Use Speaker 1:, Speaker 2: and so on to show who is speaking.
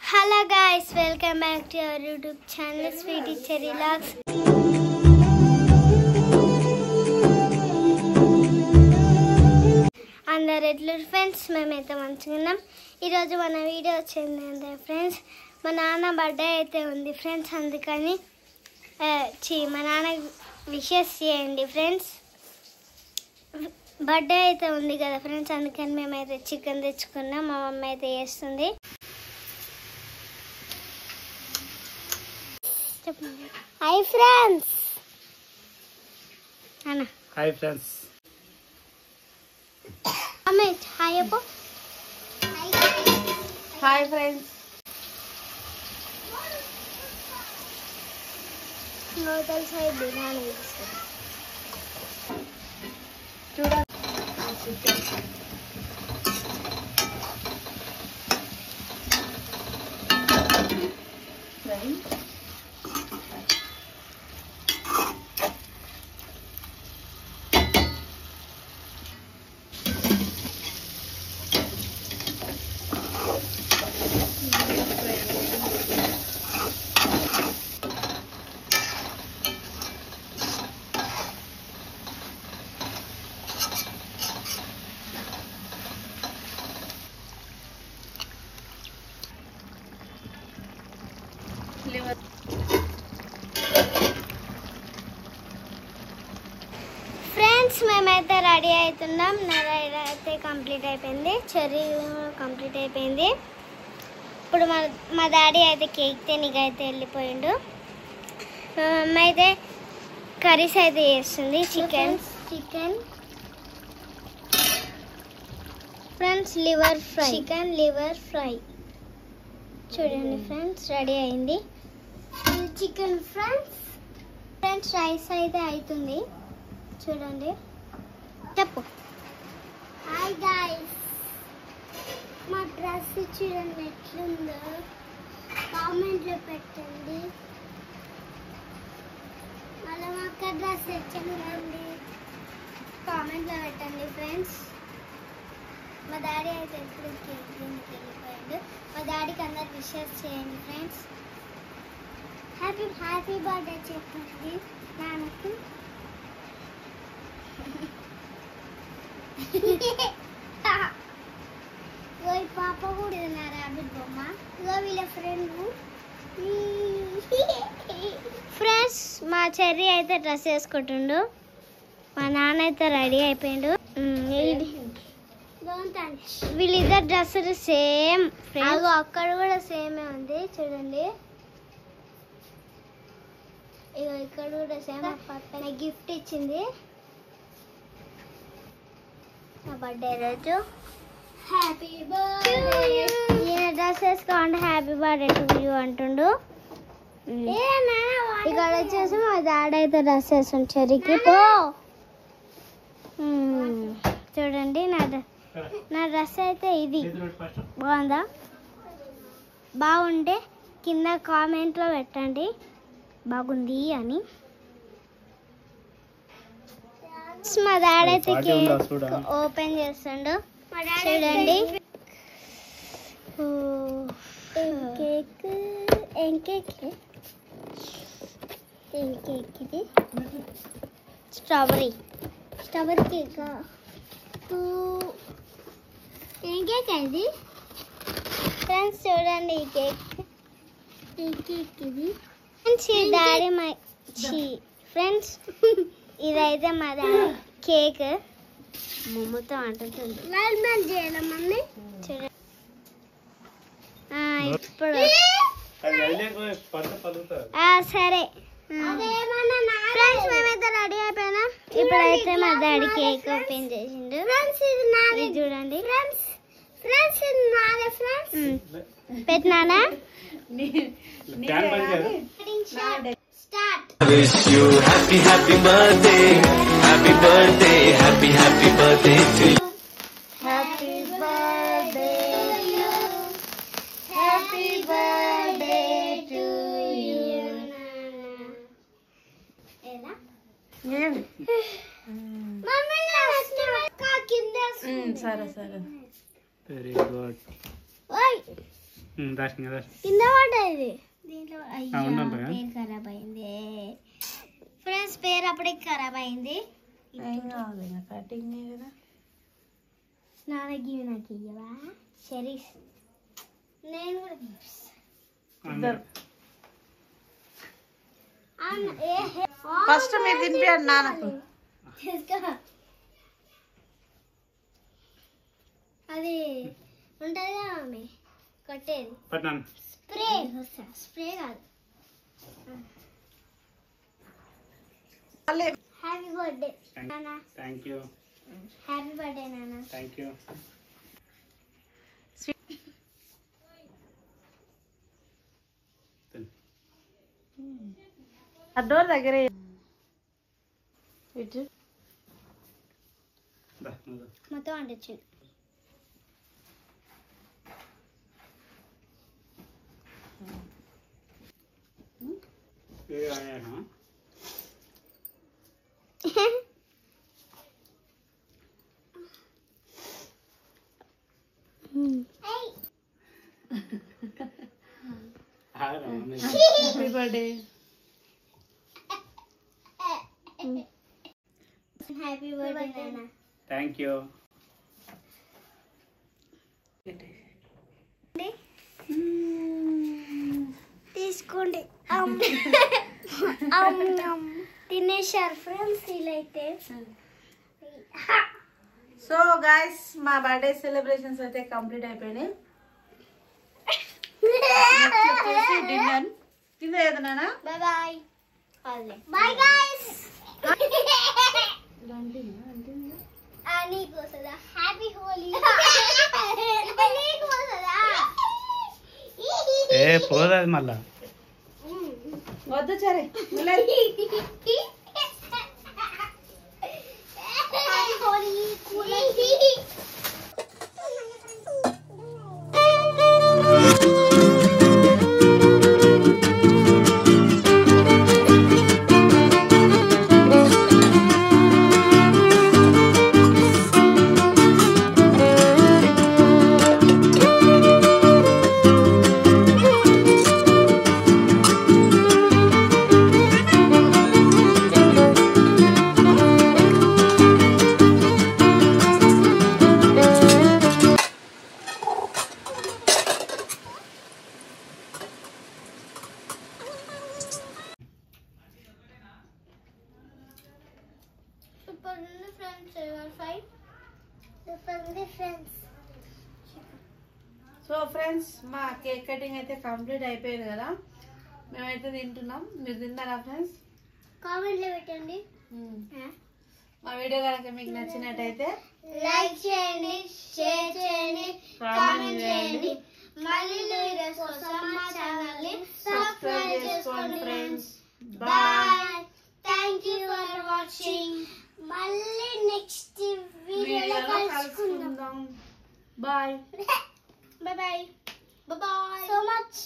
Speaker 1: Hello guys, welcome back to our YouTube channel Sweetie Cherry Vlogs. అందరు ఎట్లా friends, మేమైతే మంచిగా ఉన్నాం. ఈరోజు మన వీడియో వచ్చింది ఫ్రెండ్స్, మా నాన్న బర్త్డే అయితే ఉంది ఫ్రెండ్స్. అందుకని మా నాన్న విషెస్ చేయండి ఫ్రెండ్స్. బర్త్డే అయితే ఉంది కదా ఫ్రెండ్స్, అందుకని మేమైతే చికెన్ తెచ్చుకున్నాం. మా మమ్మీ అయితే చేస్తుంది. హాయ్ ఫ్రెండ్స్ అన్న.
Speaker 2: Hi friends.
Speaker 1: Amit hi Appu.
Speaker 3: Hi friends.
Speaker 1: Noodles అయి బిర్యానీ
Speaker 3: చూడండి.
Speaker 1: ఫ్రెండ్స్, మేమైతే రెడీ అవుతున్నాం. నా రెడీ అయితే కంప్లీట్ అయిపోయింది, చెర్రీ కంప్లీట్ అయిపోయింది. ఇప్పుడు మా డాడీ అయితే కేక్ తినికైతే వెళ్ళిపోయిండు. మా మమ్మీ అయితే కర్రీస్ అయితే చేస్తుంది. Chicken friends, chicken liver fry చూడండి ఫ్రెండ్స్, రెడీ అయింది చికెన్. ఫ్రెండ్స్ రైస్ అయితే అవుతుంది చూడండి. చెప్పు. హాయ్ గాయ్స్, మా డ్రెస్ చూడండి ఎట్లుందో, కామెంట్లో పెట్టండి. మళ్ళీ మా అక్క డ్రెస్ ఎట్లుందండి కామెంట్లో పెట్టండి ఫ్రెండ్స్. మా డాడీ అయితే ఎప్పుడు కేక్ తినికి వెళ్ళిపోయాడు. మా డాడీకి అందరు విషెస్ చేయండి ఫ్రెండ్స్. హ్యాపీ బర్త్డే చెప్పండి నాన్నకు. పాప కూడా ర్యాబిట్ బొమ్మ. వీళ్ళ ఫ్రెండ్స్, మా చెర్రీ అయితే డ్రెస్ వేసుకుంటుండు. మా నాన్న అయితే రెడీ అయిపోయిండు. వీళ్ళిద్దరు డ్రెస్సులు సేమ్. అక్కడ కూడా సేమే ఉంది చూడండి. ఇక ఇక్కడ కూడా సేమ్. పక్కన గిఫ్ట్ ఇచ్చింది నా బర్త్డే రోజు. హ్యాపీ బర్త్డే డ్రెస్ వేసుకోండి, హ్యాపీ బర్త్డే టు యూ అంటుండు. ఇక్కడ వచ్చేసి మా డాడీ అయితే డ్రెస్ వేస్తుంది చెర్రీకి. చూడండి నా డ్రెస్ అయితే ఇది బాగుందా? బాగుంటే కింద కామెంట్లో పెట్టండి బాగుంది అని. మా డాడీ అయితే కేక్ ఓపెన్ చేస్తుండు చూడండి. ఏం కేక్ ఇది? Strawberry cake. ఏం కేక్ ఇది ఫ్రెండ్స్? చూడండి ఈ కేక్ ఇది డాడీ ఫ్రెండ్స్. ఇదైతే మా డాడీ కేక్ మమ్మతో అంటుంది. చూడండి ఇప్పుడు సరే ఫ్రెండ్స్, మేమైతే రెడీ అయిపోయినా. ఇప్పుడైతే మా డాడీ కేక్ ఓపెన్ చేసిండు చూడండి. పెట్టినానా?
Speaker 4: Wish you happy birthday to you.
Speaker 1: Happy birthday to you.
Speaker 3: సరే
Speaker 2: వెరీ గుడ్.
Speaker 1: కింద పడ్డది దీంట్లో. అయ్యా పేరు ఖరాబ్ అయింది ఫ్రెండ్స్, పేరు అప్పుడే ఖరాబ్ అయింది.
Speaker 3: ఏం కావాలి కటింగ్ కదా.
Speaker 1: నాన్నకి నాకు ఇయ్యవా షరీఫ్? నేను కూడా
Speaker 3: ఇద్దరు ఫస్ట్ మీరు తినిపించండి నాన్నకు.
Speaker 1: అది ఉంటుంది కదా ఆమె కట్టేది స్ప్రే. స్ప్రే కాదు. హ్యాపీ బర్త్డే నాన్న.
Speaker 2: Thank you.
Speaker 1: హ్యాపీ బర్త్డే నాన్న.
Speaker 2: Thank you.
Speaker 3: ఆ డోర్ దగ్గరే ఇటు
Speaker 1: మొత్తం అంటచ్చు.
Speaker 3: Happy birthday.
Speaker 1: హ్యాపీ బర్త్డే నాన్న.
Speaker 2: Thank you.
Speaker 1: తీసుకోండి. తినేశారు ఫ్రెండ్స్ వీళ్ళైతే.
Speaker 3: సో గాయస్ మా బర్త్డే సెలబ్రేషన్స్ అయితే కంప్లీట్ అయిపోయినాయి. డిన్నర్ కింద ఏదన్నా.
Speaker 1: Bye bye. Bye guys. నీకు వస్తుందా హ్యాపీ హోలీ? నీకు వస్తుందా?
Speaker 2: ఏ పోదాది మళ్ళా.
Speaker 3: వద్దు సరే సో ఫ్రెండ్స్ మా కేక్ కటింగ్ అయితే కంప్లీట్ అయిపోయింది కదా. మేమైతే తింటున్నాం. మీరు తిన్నారా ఫ్రెండ్స్?
Speaker 1: కామెంట్లో పెట్టండి.
Speaker 3: మా వీడియో కనుక మీకు నచ్చినట్టయితే
Speaker 1: లైక్ చేయండి, షేర్ చేయండి, కామెంట్ చేయండి. మళ్ళీ వీడియోస్ కోసం మా ఛానల్ ని సబ్స్క్రైబ్ చేసుకోండి friends. Bye. Thank you for watching. మళ్ళీ నెక్స్ట్ వీడియోలో కలుసుకుందాం.
Speaker 3: Bye.
Speaker 1: Bye bye. Bye bye. So much.